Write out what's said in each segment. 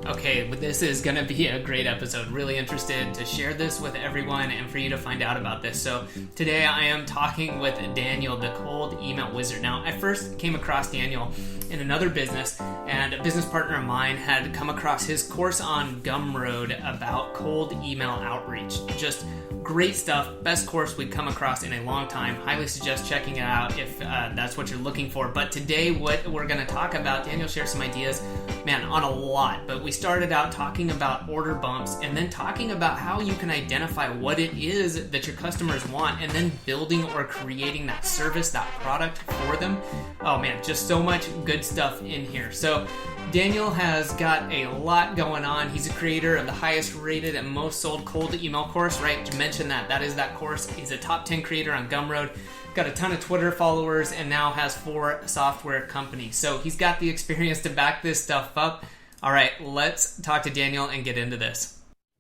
Okay, but this is going to be a great episode. Really interested to share this with everyone and for you to find out about this. So today I am talking with Daniel, the cold email wizard. Now, I first came across Daniel in another business, and a business partner of mine had come across his course on Gumroad about cold email outreach. Just great stuff. Best course we'd come across in a long time. Highly suggest checking it out if that's what you're looking for. But today, what we're going to talk about, Daniel shares some ideas, man, on a lot. But we started out talking about order bumps and then talking about how you can identify what it is that your customers want and then building or creating that service, that product for them. Oh man, just so much good stuff in here. So Daniel has got a lot going on. He's a creator of the highest rated and most sold cold email course, right? To mention that is that course. He's a top 10 creator on Gumroad, got a ton of Twitter followers, and now has 4 software companies. So he's got the experience to back this stuff up. All right, let's talk to Daniel and get into this.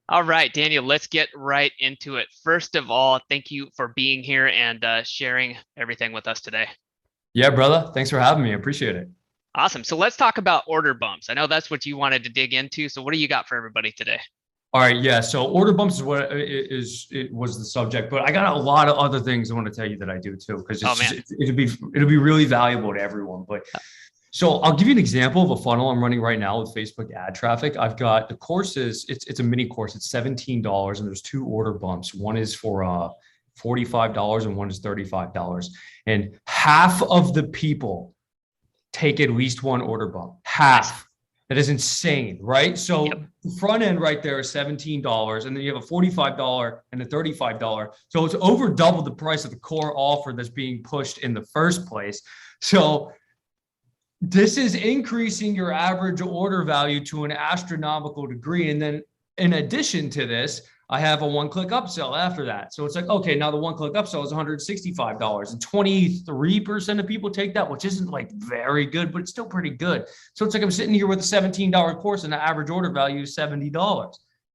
All right, Daniel, let's get right into it. First of all, thank you for being here and sharing everything with us today. Yeah, brother. Thanks for having me. I appreciate it. Awesome. So let's talk about order bumps. I know that's what you wanted to dig into. So what do you got for everybody today? All right. Yeah. So order bumps is what it was the subject, but I got a lot of other things I want to tell you that I do too, because it'll be really valuable to everyone. But so I'll give you an example of a funnel I'm running right now with Facebook ad traffic. I've got the courses. It's a mini course. It's $17 and there's 2 order bumps. One is for $45 and one is $35. And half of the people take at least one order bump. Half. That is insane, right? So the front end right there is $17, and then you have a $45 and a $35. So it's over double the price of the core offer that's being pushed in the first place. So this is increasing your average order value to an astronomical degree. And then in addition to this, I have a one-click upsell after that. So it's like, okay, now the one-click upsell is $165 and 23% of people take that, which isn't like very good, but it's still pretty good. So it's like I'm sitting here with a $17 course and the average order value is $70.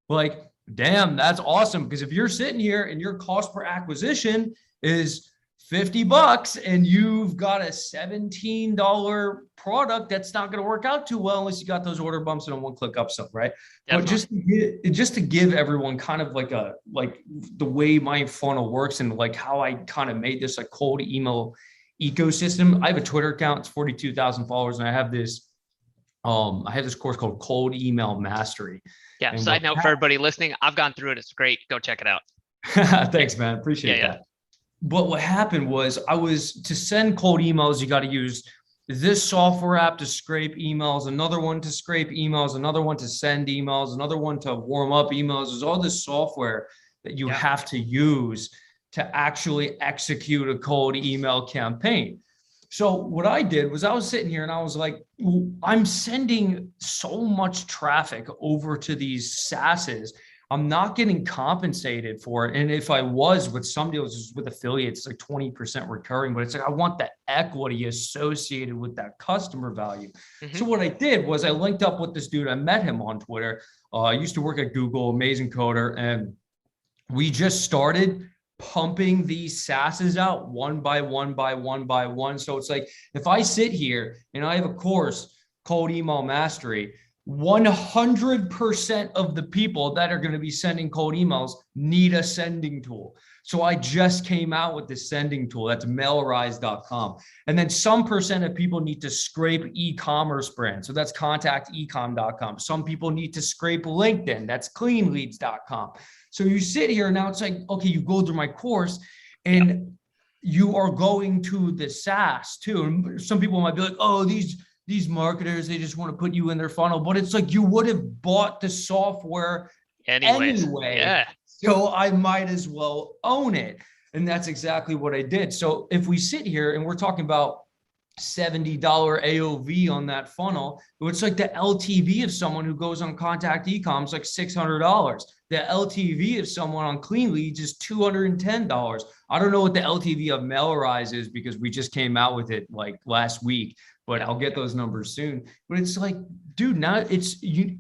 Like, damn, that's awesome. Because if you're sitting here and your cost per acquisition is $50 and you've got a $17 product, that's not going to work out too well unless you got those order bumps and a one-click upsell, right? Definitely. But just to give everyone kind of like the way my funnel works and like how I kind of made this a cold email ecosystem. I have a Twitter account, it's 42,000 followers, and I have this course called Cold Email Mastery. Yeah. And side note for everybody listening, I've gone through it. It's great. Go check it out. Thanks, man. Appreciate that. But what happened was to send cold emails, you got to use this software app to scrape emails, another one to scrape emails, another one to send emails, another one to warm up emails. There's all this software that you have to use to actually execute a cold email campaign. So what I did was I was sitting here and I was like, I'm sending so much traffic over to these SaaSes. I'm not getting compensated for it. And if I was with some deals with affiliates, it's like 20% recurring, but it's like, I want the equity associated with that customer value. Mm-hmm. So what I did was I linked up with this dude. I met him on Twitter. I used to work at Google, amazing coder. And we just started pumping these SaaSes out one by one. So it's like, if I sit here and I have a course, Cold Email Mastery, 100% of the people that are going to be sending cold emails need a sending tool. So I just came out with this sending tool. That's mailrise.com. And then some percent of people need to scrape e-commerce brands. So that's contactecom.com. Some people need to scrape LinkedIn. That's cleanleads.com. So you sit here now, it's like, okay, you go through my course and you are going to the SaaS too. And some people might be like, oh, these marketers, they just want to put you in their funnel, but it's like you would have bought the software anyway. Yeah. So I might as well own it. And that's exactly what I did. So if we sit here and we're talking about $70 AOV on that funnel, it's like the LTV of someone who goes on Contact Ecom is like $600. The LTV of someone on Clean Leads is $210. I don't know what the LTV of Mailrise is because we just came out with it like last week, but I'll get those numbers soon. But it's like, dude, now it's you.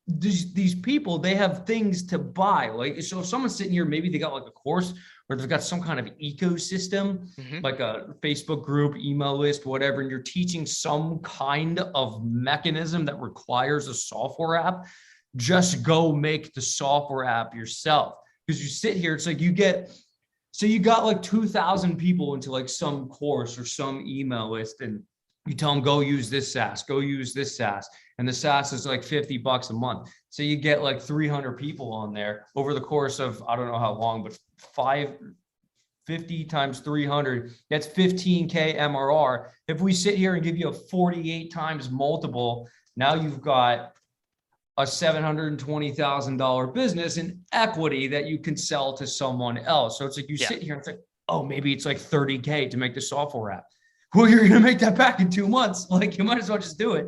These people, they have things to buy. Like, so if someone's sitting here, maybe they got like a course or they've got some kind of ecosystem, like a Facebook group, email list, whatever, and you're teaching some kind of mechanism that requires a software app, just go make the software app yourself. Because you sit here, it's like you got like 2,000 people into like some course or some email list, and you tell them, go use this SaaS, go use this SaaS. And the SaaS is like $50 a month. So you get like 300 people on there over the course of, I don't know how long, but 50 times 300, that's 15K MRR. If we sit here and give you a 48 times multiple, now you've got a $720,000 business in equity that you can sell to someone else. So it's like you sit here and it's like, oh, maybe it's like 30K to make the software app. Well, you're going to make that back in 2 months. Like, you might as well just do it.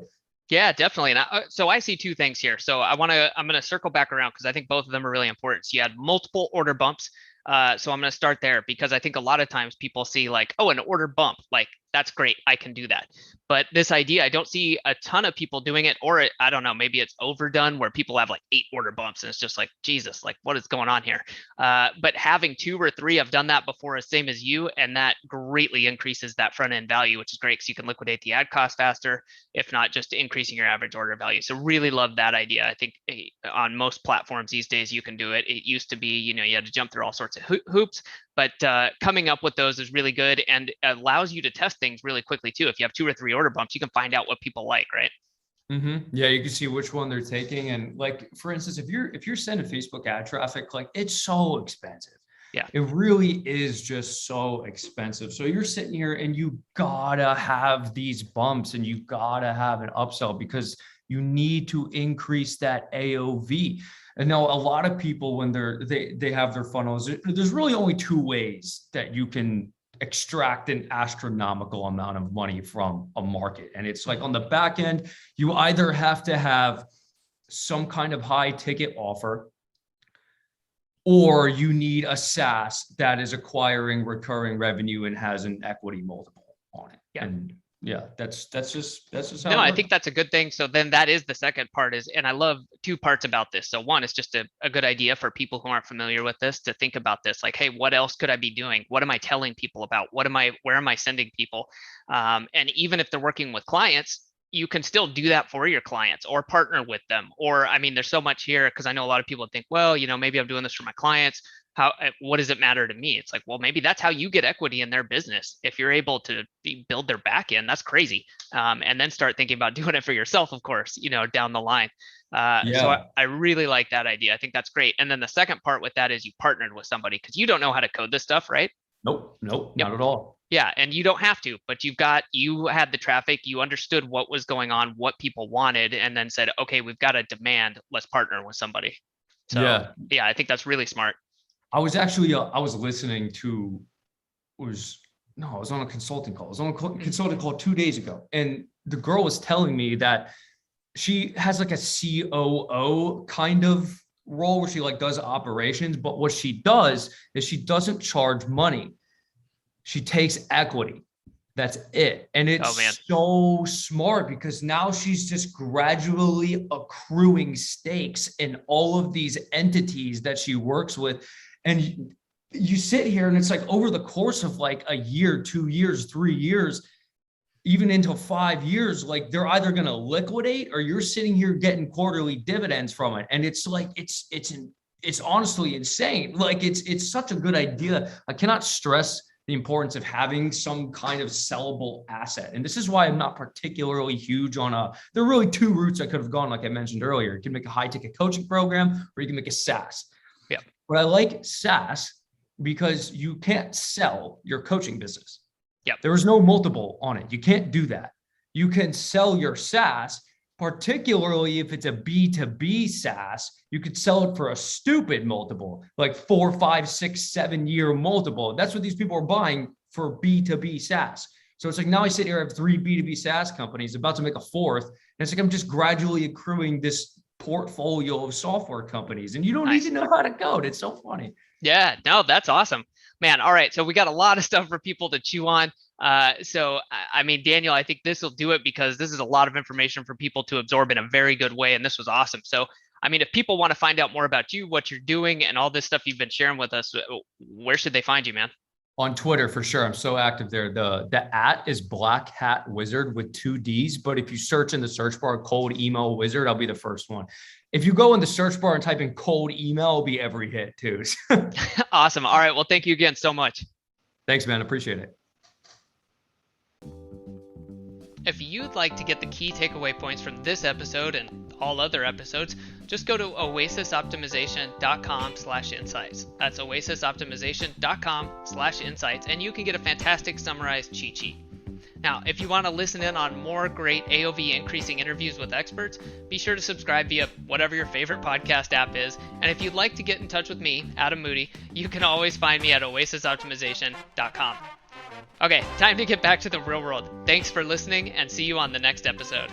Yeah, definitely. And so I see two things here. So I'm going to circle back around because I think both of them are really important. So you had multiple order bumps. So I'm going to start there because I think a lot of times people see like, oh, an order bump, like that's great, I can do that. But this idea, I don't see a ton of people doing it, or I don't know, maybe it's overdone where people have like 8 order bumps and it's just like, Jesus, like what is going on here? But having 2 or 3, I've done that before, same as you, and that greatly increases that front end value, which is great because you can liquidate the ad cost faster, if not just increasing your average order value. So really love that idea. I think on most platforms these days you can do it. It used to be, you had to jump through all sorts of hoops, but coming up with those is really good and allows you to test things really quickly too. If you have 2 or 3 order bumps, you can find out what people like, right? Yeah, you can see which one they're taking. And like, for instance, if you're sending Facebook ad traffic, like it's so expensive. Yeah, it really is just so expensive. So you're sitting here and you gotta have these bumps and you gotta have an upsell because you need to increase that AOV. And now a lot of people, when they have their funnels, there's really only 2 ways that you can extract an astronomical amount of money from a market. And it's like on the back end, you either have to have some kind of high ticket offer, or you need a SaaS that is acquiring recurring revenue and has an equity multiple on it. Yeah. And yeah, that's just how no, I think that's a good thing. So then that is the second part is, and I love 2 parts about this. So one is just a good idea for people who aren't familiar with this to think about this, like, hey, what else could I be doing? What am I telling people about? Where am I sending people? And even if they're working with clients, you can still do that for your clients or partner with them. Or, I mean, there's so much here because I know a lot of people think, well, maybe I'm doing this for my clients. What does it matter to me? It's like, well, maybe that's how you get equity in their business. If you're able to build their back end, that's crazy. And then start thinking about doing it for yourself, of course, down the line. So I really like that idea. I think that's great. And then the second part with that is you partnered with somebody because you don't know how to code this stuff, right? Nope, not at all. Yeah, and you don't have to, but you had the traffic, you understood what was going on, what people wanted, and then said, okay, we've got a demand, let's partner with somebody. So yeah, I think that's really smart. I was actually, I was listening to, I was on a consulting call. I was on a consulting call 2 days ago. And the girl was telling me that she has like a COO kind of role where she like does operations, but what she does is she doesn't charge money. She takes equity. That's it. And it's so smart because now she's just gradually accruing stakes in all of these entities that she works with. And you sit here and it's like over the course of like a year, 2 years, 3 years, even into 5 years, like they're either going to liquidate or you're sitting here getting quarterly dividends from it. And it's like, it's honestly insane. Like it's such a good idea. I cannot stress the importance of having some kind of sellable asset. And this is why I'm not particularly huge on there are really 2 routes I could have gone, like I mentioned earlier. You can make a high ticket coaching program or you can make a SaaS. Yeah. But I like SaaS because you can't sell your coaching business. Yeah. There is no multiple on it. You can't do that. You can sell your SaaS, particularly if it's a B2B SaaS. You could sell it for a stupid multiple, like 4, 5, 6, 7 year multiple. That's what these people are buying for B2B SaaS. So it's like now I sit here, I have 3 B2B SaaS companies, about to make a 4th. And it's like I'm just gradually accruing this portfolio of software companies, and you don't need to know how to code. It's so funny. Yeah, no, that's awesome, man. All right, so we got a lot of stuff for people to chew on. So I mean, Daniel, I think this will do it because this is a lot of information for people to absorb in a very good way, and this was awesome. So I mean, if people want to find out more about you, what you're doing, and all this stuff you've been sharing with us, where should they find you, man? On Twitter, for sure. I'm so active there. The @ is Black Hat Wizard with 2 D's. But if you search in the search bar, Cold Email Wizard, I'll be the first one. If you go in the search bar and type in cold email, it'll be every hit too. Awesome. All right. Well, thank you again so much. Thanks, man. Appreciate it. If you'd like to get the key takeaway points from this episode and all other episodes, just go to oasisoptimization.com/insights. That's oasisoptimization.com/insights, and you can get a fantastic summarized cheat sheet. Now, if you want to listen in on more great AOV increasing interviews with experts, be sure to subscribe via whatever your favorite podcast app is. And if you'd like to get in touch with me, Adam Moody, you can always find me at oasisoptimization.com. Okay, time to get back to the real world. Thanks for listening, and see you on the next episode.